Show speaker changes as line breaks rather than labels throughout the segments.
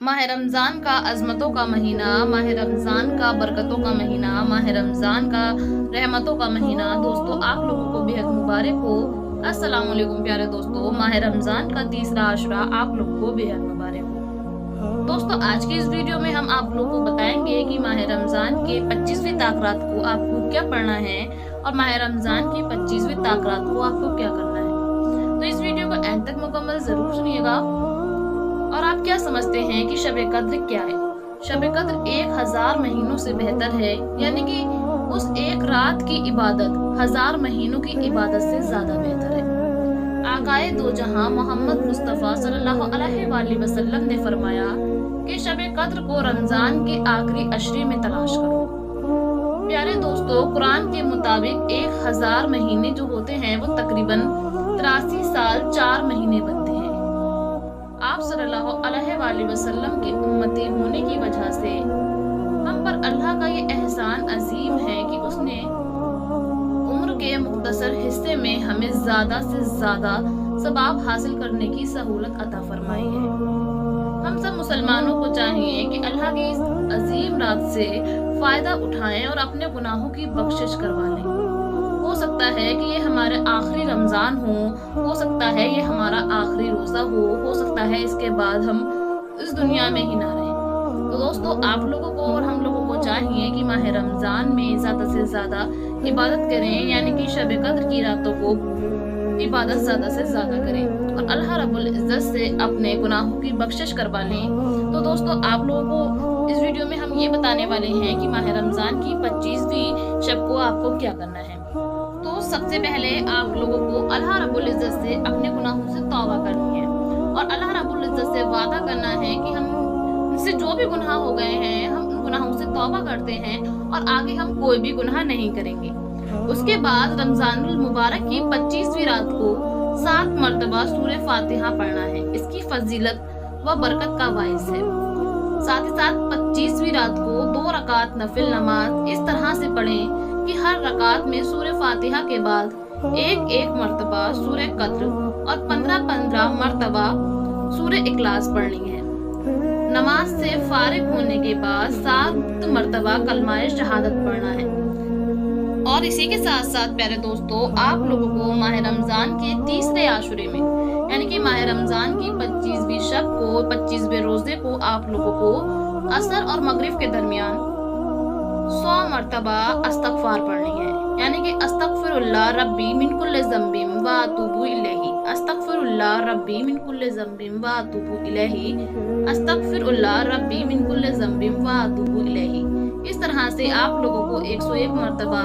माह रमज़ान का अज़मतों का महीना, माह रमज़ान का बरकतों का महीना, माह रमज़ान का रहमतों का महीना। दोस्तों, आप लोगों को बेहद मुबारक हो। अस्सलाम वालेकुम प्यारे दोस्तों। माह रमज़ान का तीसरा आशुरा आप लोगों को बेहद मुबारक हो। दोस्तों, आज की इस वीडियो में हम आप लोगों को बताएंगे कि माह रमज़ान के 25वीं ताक़रात को आपको क्या पढ़ना है और माह रमज़ान की 25वीं ताक़रात को आपको क्या करना है। तो इस वीडियो को एंड तक मुकम्मल ज़रूर सुनिएगा। और आप क्या समझते हैं कि शब कद्र क्या है? शब कद्र 1000 महीनों से बेहतर है, यानी कि उस एक रात की इबादत 1000 महीनों की इबादत से ज्यादा बेहतर है। आकाए दो जहां मोहम्मद मुस्तफ़ा सल्लल्लाहु अलैहि वसल्लम ने फरमाया कि शब कद्र को रमजान के आखिरी अशरे में तलाश करो। प्यारे दोस्तों, कुरान के मुताबिक 1000 महीने जो होते हैं वो तकरीबन 83 साल 4 महीने बनते हैं। आप सल्लल्लाहु अलैहि वसल्लम की उम्मती होने की वजह से हम पर अल्लाह का ये एहसान अजीम है कि उसने उम्र के मुख्तसर हिस्से में हमें ज़्यादा से ज़्यादा सवाब हासिल करने की सहूलत अता फरमाई है। हम सब मुसलमानों को चाहिए कि अल्लाह की इस अजीम रात से फ़ायदा उठाएं और अपने गुनाहों की बख्शिश करवा लें। हो सकता है कि ये हमारे आखिरी रमज़ान हो सकता है ये हमारा आखिरी रोज़ा हो सकता है इसके बाद हम इस दुनिया में ही ना रहें। तो दोस्तों, आप लोगों को और हम लोगों को चाहिए कि माह रमज़ान में ज़्यादा से ज़्यादा इबादत करें, यानी कि शब कद्र की रातों को इबादत ज़्यादा से ज़्यादा करें और अल्लाह रब्बुल इज़्ज़त से अपने गुनाहों की बख्शिश करवा लें। तो दोस्तों, आप लोगों को इस वीडियो में हम ये बताने वाले हैं कि माह रमज़ान की 25वीं शब को आपको क्या करना है। तो सबसे पहले आप लोगों को अल्लाह रब्बुल इज़्ज़त से अपने गुनाहों से तौबा करनी है और अल्लाह रब्बुल इज़्ज़त से वादा करना है कि हम से जो भी गुनाह हो गए हैं हम उन गुनाहों से तौबा करते हैं और आगे हम कोई भी गुनाह नहीं करेंगे। उसके बाद रमज़ानुल मुबारक की 25वीं रात को 7 मरतबा सूरह फातिहा पढ़ना है। इसकी फजीलत व बरकत का बाइस है। साथ ही साथ 25वीं रात को 2 रकात नफिल नमाज इस तरह से पढ़ें कि हर रकात में सूरह फातिहा के बाद एक मरतबा सूरह कद्र और 15 मरतबा सूरह इखलास पढ़नी है। नमाज से फारिग होने के बाद 7 मरतबा कलमाए शहादत पढ़ना है। और इसी के साथ साथ प्यारे दोस्तों, आप लोगों को माह रमज़ान के तीसरे आशुरे में, यानी कि माह रमज़ान की 25वीं शब को 25वें रोजे को आप लोगों को असर और मगरिब के दरमियान 100 मरतबा अस्तगफार पढ़नी है, यानी कि अस्तगफिरुल्लाह रब्बी मिन कुल्लि ज़ंबिन व अतूबु इलैहि, अस्तगफिरुल्लाह रब्बी मिन कुल्लि ज़ंबिन व अतूबु इलैहि, अस्तगफिरुल्लाह रब्बी मिन कुल्लि ज़ंबिन व अतूबु इलैहि। इस तरह से आप लोगों को 101 मरतबा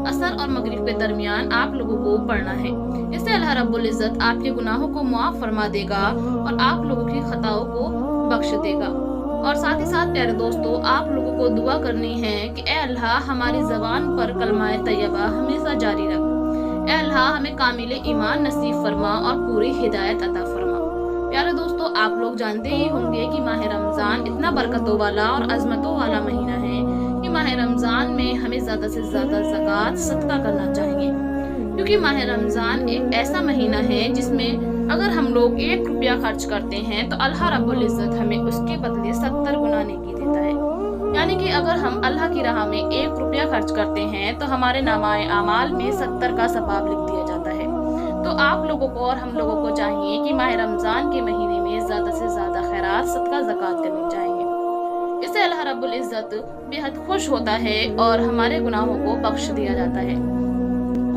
असर और मगरिब के दरमियान आप लोगों को पढ़ना है। इससे अल्लाह रब्बुल इज़्ज़त आपके गुनाहों को मुआफ़ फरमा देगा और आप लोगों की खताओं को बख्श देगा। और साथ ही साथ प्यारे दोस्तों, आप लोगों को दुआ करनी है कि ए अल्लाह हमारी ज़बान पर कलमाए तैयबा हमेशा जारी रख। ए अल्लाह हमें कामिल ईमान नसीब फरमा और पूरी हिदायत अता फरमा। प्यारे दोस्तों, आप लोग जानते ही होंगे कि माह रमज़ान इतना बरकतों वाला और अज़मतों वाला महीना है कि माह रमज़ान में हमें ज़्यादा से ज़्यादा ज़कात सदका करना चाहिए, क्योंकि माह रमज़ान एक ऐसा महीना है जिसमें अगर हम लोग 1 रुपया खर्च करते हैं तो अल्लाह रब्बुल इज़्ज़त हमें उसके बदले 70 गुना नेकी देता है। यानी कि अगर हम अल्लाह की राह में 1 रुपया खर्च करते हैं तो हमारे नामाए आमाल में 70 का सवाब लिख दिया जाता है। तो आप लोगों को और हम लोगों को चाहिए कि माह रमज़ान के महीने में ज़्यादा से ज़्यादा खैरात सदका ज़कात करनी चाहिए। इससे अल्लाह रब्बुल इज़्ज़त बेहद खुश होता है और हमारे गुनाहों को बख्श दिया जाता है।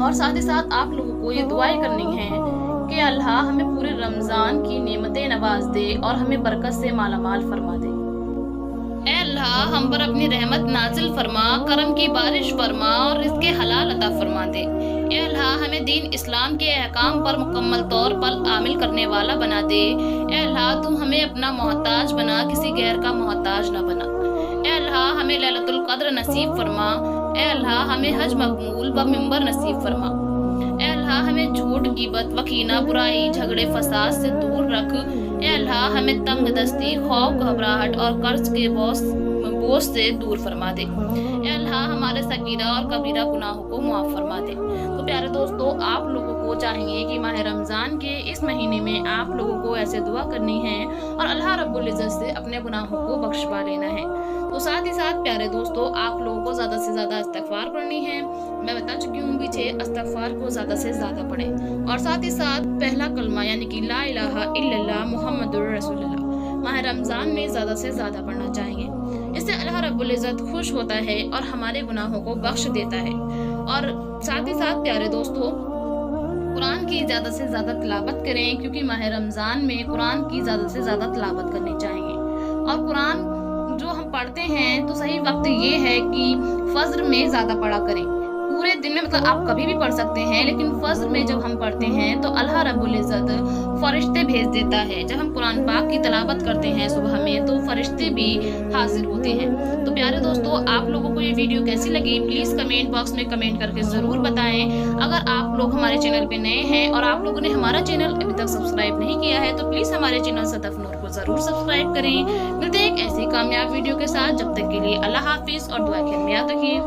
और साथ ही साथ आप लोगों को ये दुआएं करनी है कि अल्लाह हमें पूरे रमज़ान की नेमतें नवाज दे और हमें बरकत से मालामाल फरमा दे। ए अल्लाह हम पर अपनी रहमत नाजिल फरमा, करम की बारिश फरमा और रिज़्क़े हलाल अता फरमा दे। ए अल्लाह हमें दीन इस्लाम के अहकाम पर मुकम्मल तौर पर आमिल करने वाला बना दे। ए अल्लाह तू हमें अपना मोहताज बना, किसी गैर का मोहताज न बना। ए अल्लाह हमें लैलतुल क़द्र नसीब फरमा। ए अल्लाह हमें हज मकबूल व मिंबर नसीब फरमा। ए अल्लाह हमें झूठ, ग़ीबत, वकीना, बुराई, झगड़े, फसाद से दूर रख। ए अल्लाह हमें तंग दस्ती, खौफ, घबराहट और कर्ज के बोझ से दूर फरमा दे। ए अल्लाह हमारे सगीरा और कबीरा गुनाहों को मुआफ़ फरमा दे। तो प्यारे दोस्तों, आप लोगों को चाहिए कि माह रमज़ान के इस महीने में आप लोगों को ऐसे दुआ करनी है और अल्लाह रब्बुल इज़्ज़त से अपने गुनाहों को बख्शवा लेना है। तो साथ ही साथ प्यारे दोस्तों, आप लोगों को ज़्यादा से ज़्यादा इस्तिग़फ़ार पढ़नी है। मैं बता चुकी हूँ पीछे, इस्तिग़फ़ार को ज़्यादा से ज़्यादा पढ़ें और साथ ही साथ पहला कलमा यानी कि ला इलाहा इल्लल्लाह मुहम्मदुर रसूलुल्लाह माह रमज़ान में ज़्यादा से ज़्यादा पढ़ना चाहिए। इससे अल्लाह रब्बुल इज़्ज़त खुश होता है और हमारे गुनाहों को बख्श देता है। और साथ ही साथ प्यारे दोस्तों, कुरान की ज़्यादा से ज़्यादा तिलावत करें, क्योंकि माह रमज़ान में कुरान की ज़्यादा से ज़्यादा तिलावत करनी चाहिए। और कुरान जो हम पढ़ते हैं तो सही वक्त ये है कि फ़ज्र में ज़्यादा पढ़ा करें। पूरे दिन में मतलब आप कभी भी पढ़ सकते हैं, लेकिन फ़ज्र में जब हम पढ़ते हैं तो अल्लाह रब्बुल इज़्ज़त फ़रिश्ते भेज देता है। जब हम कुरान पाक की तिलावत करते हैं सुबह में तो फ़रिश्ते भी हाजिर होते हैं। तो प्यारे दोस्तों, आप लोगों को ये वीडियो कैसी लगी प्लीज़ कमेंट बॉक्स में कमेंट करके ज़रूर बताएं। अगर आप लोग हमारे चैनल पे नए हैं और आप लोगों ने हमारा चैनल अभी तक सब्सक्राइब नहीं किया है तो प्लीज़ हमारे चैनल सदफ नूर को ज़रूर सब्सक्राइब करें। मिलते हैं एक ऐसी कामयाब वीडियो के साथ, जब तक के लिए अल्लाह हाफिज़ और दुआ के में याद रखिए।